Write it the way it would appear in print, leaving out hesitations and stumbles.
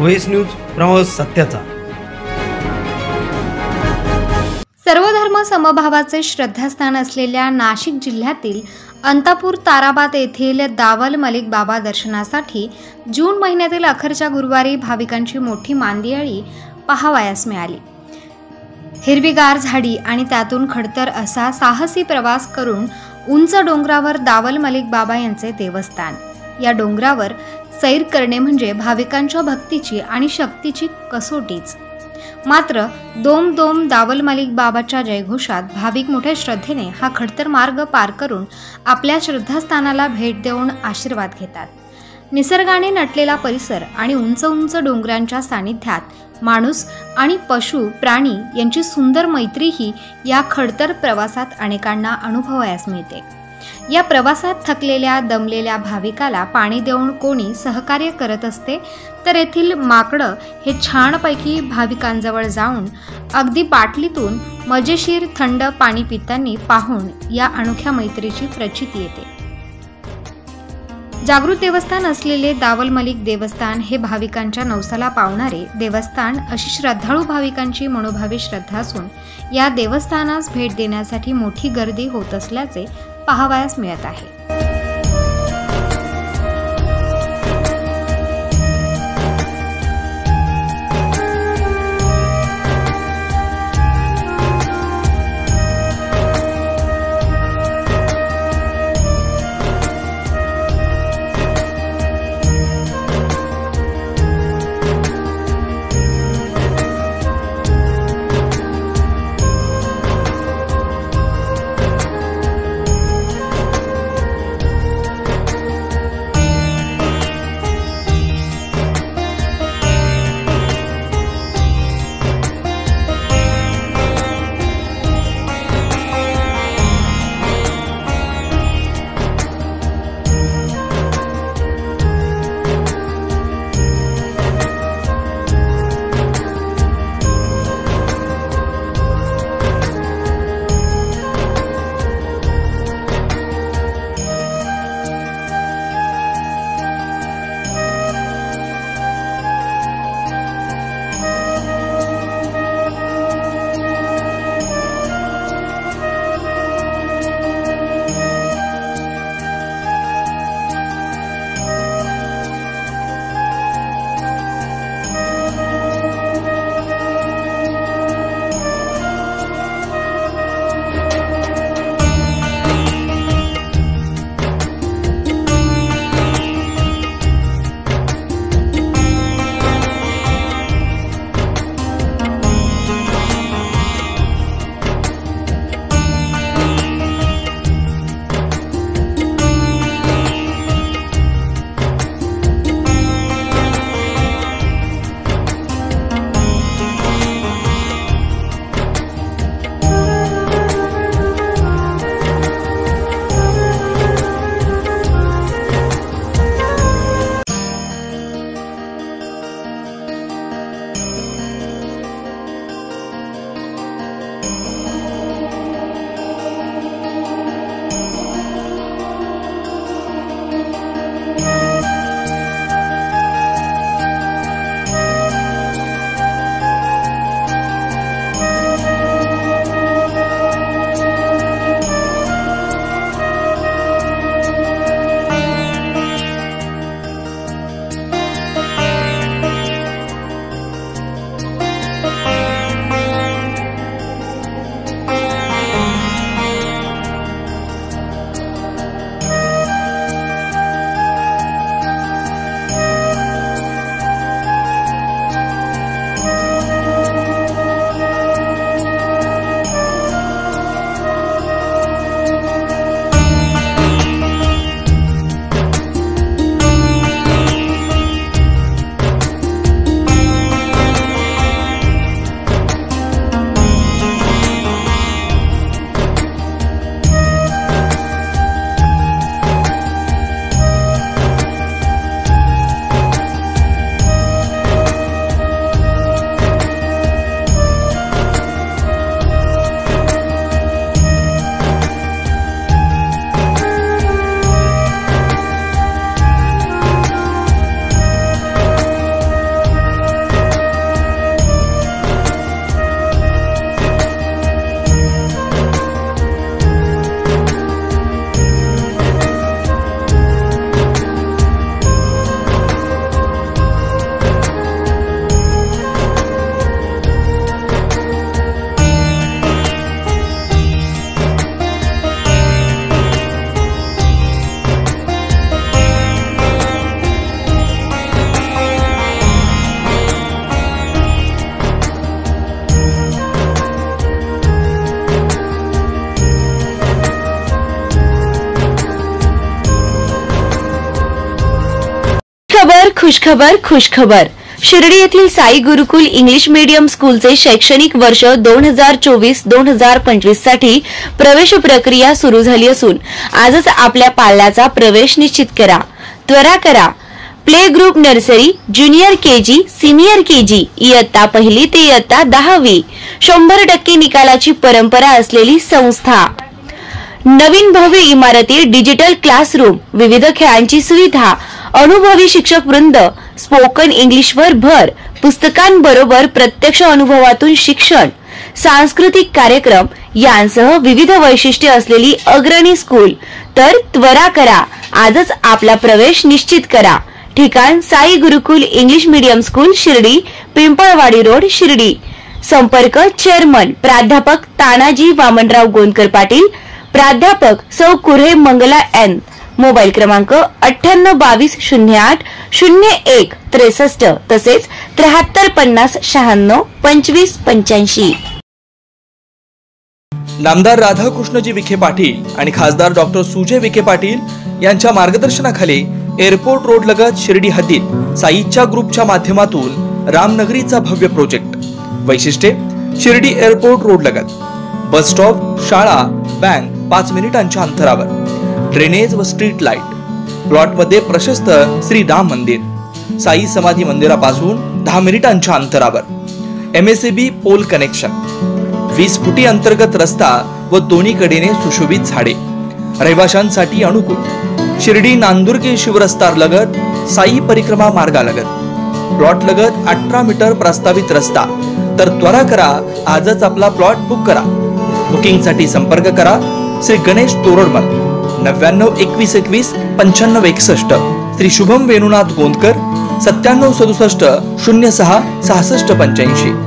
OS news, प्रवास सत्याचा। सर्वधर्म समभावाचे श्रद्धास्थान असलेल्या नाशिक जिल्ह्यातील अंतापूर ताराबाद येथील दावल मलिक बाबा दर्शनासाठी जून महिन्यातील अखेरच्या गुरुवारी भाविकांची मोठी मांदियाळी पाहावयास मिळाली। हिरवीगार झाडी आणि त्यातून खडतर असा साहसी प्रवास करून उंच डोंगरावर दावल मलिक बाबा यांचे देवस्थान। या डोंगरावर सैर करणे म्हणजे भाविकांच्या भक्तीची आणि शक्तीची कसोटीच। मात्र दोम दोम दावल मलिक बाबाच्या जयघोषात भाविक मोठ्या श्रद्धेने हा खडतर मार्ग पार करून आपल्या श्रद्धास्थानाला भेट देऊन आशीर्वाद घेतात। निसर्गाने नटलेला परिसर आणि उंच उंच डोंगरांच्या सानिध्यात माणूस आणि पशु प्राणी यांची सुंदर मैत्रीही या खडतर प्रवासात अनेकांना अनुभवायला मिळते। या प्रवासात थकलेल्या दमलेल्या भाविकाला पाणी देऊन कोणी सहकार्य करत असते, तर येथील माकडं हे छानपैकी भाविकांजवळ जाऊन अगदी बाटलीतून मजेशीर थंड पाणी पिताना पाहून या अनोख्या मैत्रीची प्रचिती येते। जागृत देवस्थान असलेले दावल मलिक देवस्थान हे भाविकांच्या नवसाला पावणारे देवस्थान अशी श्रद्धाळू भाविकांची मनोभावी श्रद्धा असून या देवस्थानास भेट देण्यासाठी मोठी गर्दी होत असल्याचे पाहावयास मिळत आहे। खुशखबर खुशखबर शिर्डी येथील साई गुरुकुल इंग्लिश मीडियम स्कूलचे शैक्षणिक वर्ष 2024-2025 साठी प्रवेश प्रक्रिया सुरू झाली असून आजच आपल्या पाल्याचा प्रवेश निश्चित करा. त्वरा करा. Play group nursery, junior KG, senior KG इयत्ता पहिली ते इयत्ता 10वी 100% निकालाची परंपरा असलेली संस्था. नवीन भव्य इमारती, डिजिटल क्लासरूम, विविध खेळांची सुविधा, अनुभवी शिक्षक वृंद, स्पोकन इंग्लिशवर भर, पुस्तकांबरोबर प्रत्यक्ष अनुभवातून शिक्षण, सांस्कृतिक कार्यक्रम यांसह विविध वैशिष्ट्ये असलेली अग्रणी स्कूल. तर त्वरा करा. आजच आपला प्रवेश निश्चित करा. ठिकाण Sai Gurukul English medium school, Shirdi, Pimpalwadi road, Shirdi. संपर्क चेअरमन प्राध्यापक तानाजी वामनराव गोंदकर पाटील, प्राध्यापक सौ कुऱ्हे मंगला एन. मोबाईल क्रमांक 9822080163 तसेच 7350962585. नामदार राधाकृष्णजी विखे पाटील आणि खासदार डॉक्टर सुजय विखे पाटील यांच्या मार्गदर्शनाखाली एअरपोर्ट रोड लगत शिर्डी हद्दीत साईच्या ग्रुपच्या माध्यमातून रामनगरीचा भव्य प्रोजेक्ट. वैशिष्ट्ये: शिर्डी एअरपोर्ट रोड लगत बस स्टॉप, शाळा, बँक 5 मिनिटांच्या अंतरावर, ड्रेनेज व स्ट्रीट लाईट. प्लॉट मध्ये प्रशस्त श्री राम मंदिर, साई समाधी मंदिरापासून 10 मिनिटांच्या अंतरावर, MSAB पोल कनेक्शन, 20 फुटी अंतर्गत रस्ता व दोन्ही कडेने सुशोभित झाडे, रहिवाशांसाठी अनुकूल. शिर्डी नांदुर्गे शिवरस्ता लगत साई परिक्रमा मार्गालगत. प्लॉट लगत 18 मीटर प्रस्तावित रस्ता. तर त्वरा करा. आजच आपला प्लॉट बुक करा. बुकिंग साठी संपर्क करा श्री गणेश तोरडमल 9921219561, श्री शुभम वेणुनाथ गोंदकर 9767 06 6685.